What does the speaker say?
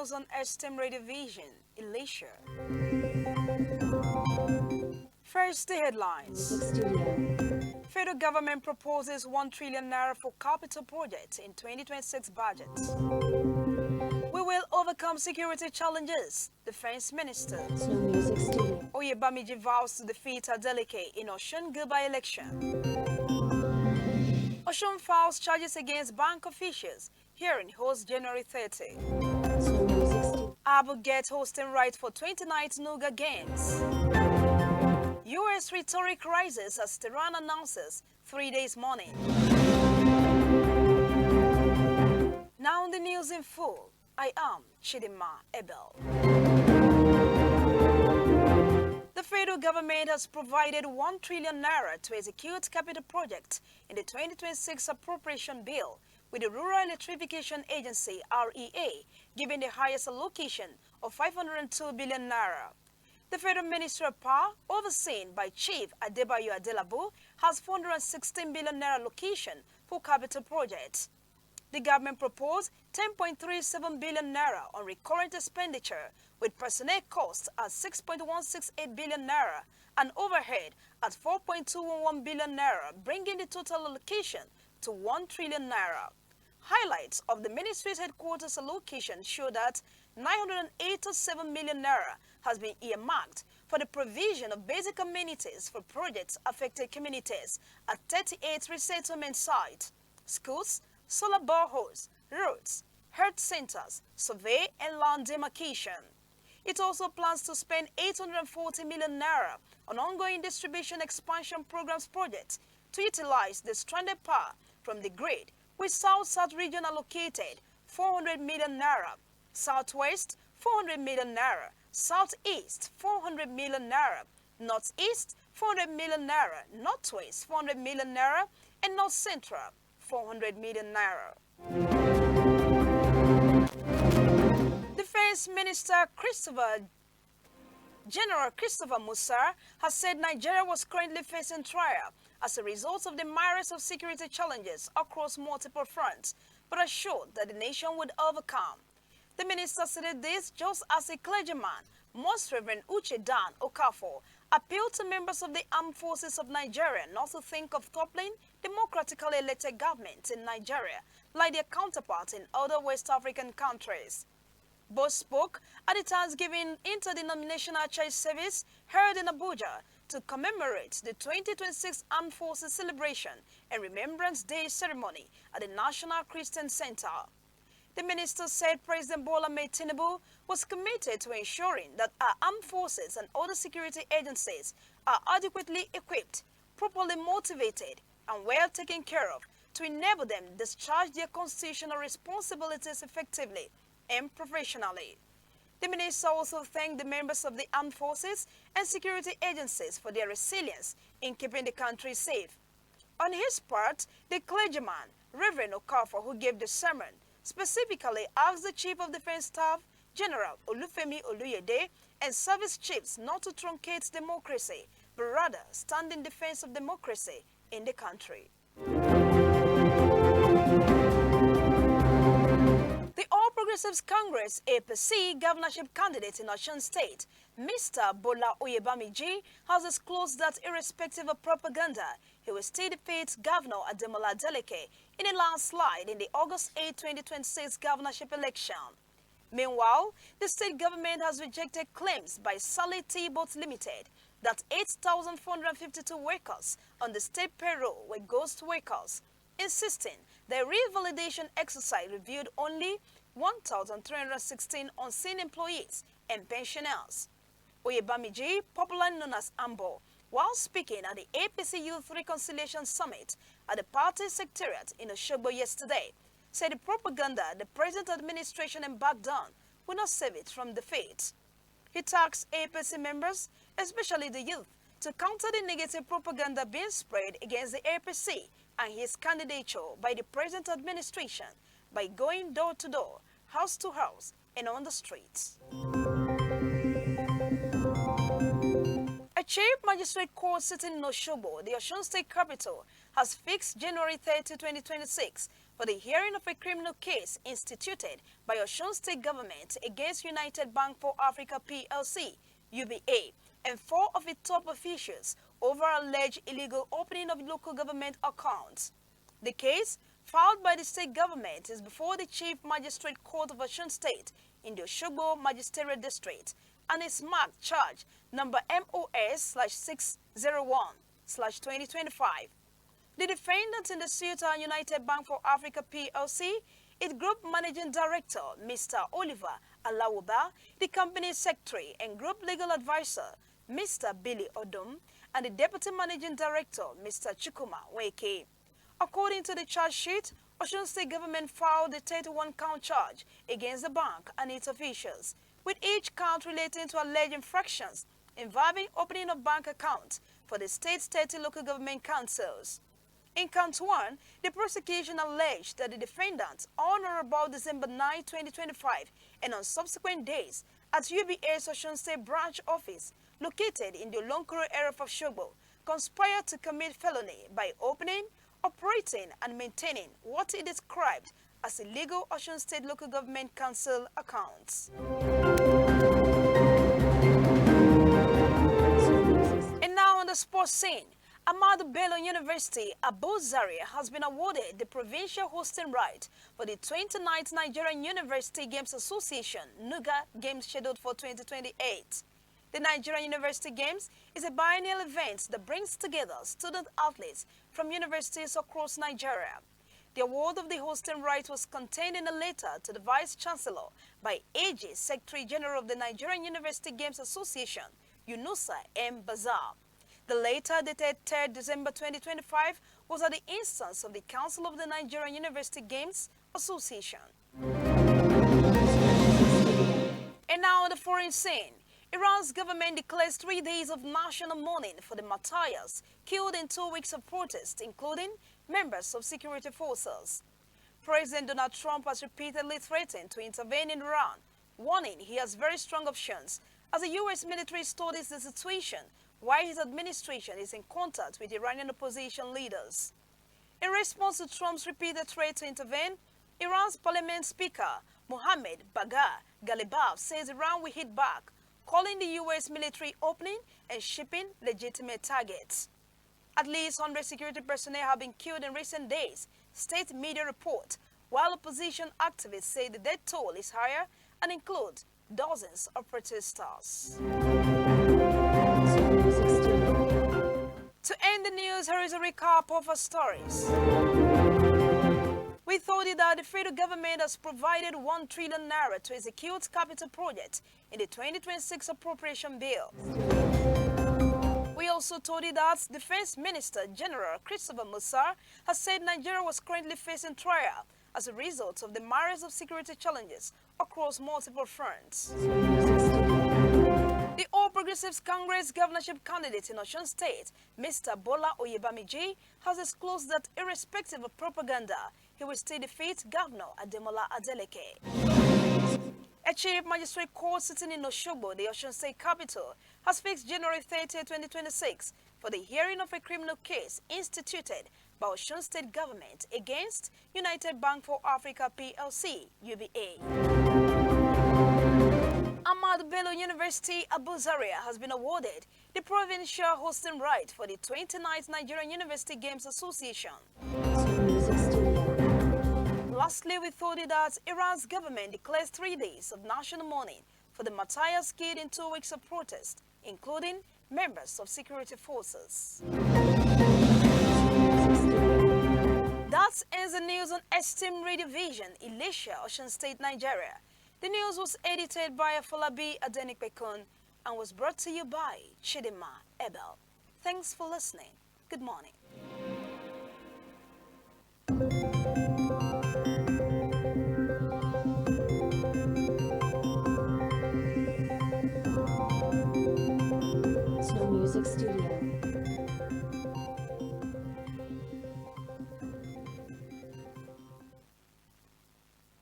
news on STEM Radio Vision in leisure. First, the headlines. Federal government proposes 1 trillion naira for capital projects in 2026 budget. We will overcome security challenges, Defense Minister. Oyebamiji vows to defeat Adeleke in Osun Guba election. Osun files charges against bank officials. Hearing holds January 30. Abel gets hosting rights for 29th Nuga Games. U.S. rhetoric rises as Tehran announces 3 days mourning. Now the news in full. I am Chidima Abel. The federal government has provided 1 trillion naira to execute capital projects in the 2026 appropriation bill, with the Rural Electrification Agency (REA) giving the highest allocation of 502 billion naira. The Federal Ministry of Power, overseen by Chief Adebayo Adelabu, has 416 billion naira allocation for capital projects. The government proposed 10.37 billion naira on recurrent expenditure, with personnel costs at 6.168 billion naira and overhead at 4.211 billion naira, bringing the total allocation to 1 trillion naira. Highlights of the ministry's headquarters allocation show that 987 million naira has been earmarked for the provision of basic amenities for projects affected communities at 38 resettlement sites, schools, solar boreholes, roads, health centers, survey and land demarcation. It also plans to spend 840 million naira on ongoing distribution expansion programs projects to utilize the stranded power from the grid, with South-South region allocated 400 million naira, Southwest 400 million naira, Southeast 400 million naira, Northeast 400 million naira, Northwest 400 million naira, and North Central 400 million naira. Defense Minister General Christopher Musa has said Nigeria was currently facing trial as a result of the myriad of security challenges across multiple fronts, but assured that the nation would overcome. The minister said this just as a clergyman, Most Reverend Uche Dan Okafor, appealed to members of the armed forces of Nigeria not to think of toppling democratically elected governments in Nigeria like their counterparts in other West African countries. Both spoke at the Thanksgiving Interdenominational Church service held in Abuja to commemorate the 2026 Armed Forces Celebration and Remembrance Day ceremony at the National Christian Center. The minister said President Bola Ahmed Tinubu was committed to ensuring that our armed forces and other security agencies are adequately equipped, properly motivated, and well taken care of to enable them discharge their constitutional responsibilities effectively and professionally. The minister also thanked the members of the armed forces and security agencies for their resilience in keeping the country safe. On his part, the clergyman, Reverend Okafor, who gave the sermon, specifically asked the Chief of Defense Staff, General Olufemi Oluyede, and service chiefs not to truncate democracy, but rather stand in defense of democracy in the country. The All Progressives Congress APC governorship candidate in Osun State, Mr. Bola Oyebamiji, has disclosed that irrespective of propaganda, he will still defeat Governor Ademola Adeleke in a landslide in the August 8, 2026 governorship election. Meanwhile, the state government has rejected claims by Saleh Tea Boat Limited that 8,452 workers on the state payroll were ghost workers, insisting the revalidation exercise reviewed only 1,316 unseen employees and pensioners. Oyebamiji, popularly known as Ambo, while speaking at the APC Youth Reconciliation Summit at the party secretariat in Osogbo yesterday, said the propaganda the present administration embarked on will not save it from defeat. He tasked APC members, especially the youth, to counter the negative propaganda being spread against the APC and his candidature by the present administration by going door to door, house to house, and on the streets. A chief magistrate court sitting in Osogbo, the Osun State capital, has fixed January 30, 2026 for the hearing of a criminal case instituted by Osun State Government against United Bank for Africa PLC, UBA, and 4 of its top officials over alleged illegal opening of local government accounts. The case, filed by the state government, is before the Chief Magistrate Court of Osun State in the Osogbo Magisterial District and is marked charge number MOS/601/2025. The defendants in the suit are United Bank for Africa PLC, its Group Managing Director, Mr. Oliver Alawuba, the company's secretary and Group Legal Advisor, Mr. Billy Odom, and the Deputy Managing Director, Mr. Chukuma Weke. According to the charge sheet, Osun State Government filed a 31-count charge against the bank and its officials, with each count relating to alleged infractions involving opening of bank accounts for the state's 30 local government councils. In count 1, the prosecution alleged that the defendants, on or about December 9, 2025, and on subsequent days, at UBA's Osun State branch office, located in the Olonkoro area of Osogbo, conspired to commit felony by opening, operating, and maintaining what it described as illegal Osun State Local Government Council accounts. And now on the sports scene, Abel University, Abu Zaria, has been awarded the provincial hosting right for the 29th Nigerian University Games Association NUGA Games scheduled for 2028. The Nigerian University Games is a biennial event that brings together student athletes from universities across Nigeria. The award of the hosting right was contained in a letter to the Vice-Chancellor by AG, Secretary General of the Nigerian University Games Association, Yunusa M. Bazar. The letter, dated 3rd December 2025, was at the instance of the Council of the Nigerian University Games Association. And now on the foreign scene, Iran's government declares 3 days of national mourning for the martyrs killed in 2 weeks of protest, including members of security forces. President Donald Trump has repeatedly threatened to intervene in Iran, warning he has very strong options as the U.S. military studies the situation while his administration is in contact with Iranian opposition leaders. In response to Trump's repeated threat to intervene, Iran's parliament speaker, Mohammad Bagher Ghalibaf, says Iran will hit back, calling the U.S. military opening and shipping legitimate targets. At least 100 security personnel have been killed in recent days, state media report, while opposition activists say the death toll is higher and includes dozens of protesters. To end the news, here is a recap of our stories. We told you that the federal government has provided 1 trillion naira to execute capital projects in the 2026 appropriation bill. We also told you that Defense Minister General Christopher Musa has said Nigeria was currently facing trial as a result of the myriad of security challenges across multiple fronts. The All Progressives Congress governorship candidate in Osun State, Mr. Bola Oyebamiji, has disclosed that irrespective of propaganda, he will still defeat Governor Ademola Adeleke. A Chief Magistrate Court sitting in Osogbo, the Osun State capital, has fixed January 30, 2026 for the hearing of a criminal case instituted by Osun State government against United Bank for Africa PLC, UBA. Abel University, Abu Zaria, has been awarded the provincial hosting right for the 29th Nigerian University Games Association. Lastly, we told you that Iran's government declares 3 days of national mourning for the martyrs killed in 2 weeks of protest, including members of security forces. That ends the news on Esteem Radio Vision, Elisha, Osun State, Nigeria. The news was edited by Afolabi Adenikpekun and was brought to you by Chidima Abel. Thanks for listening. Good morning.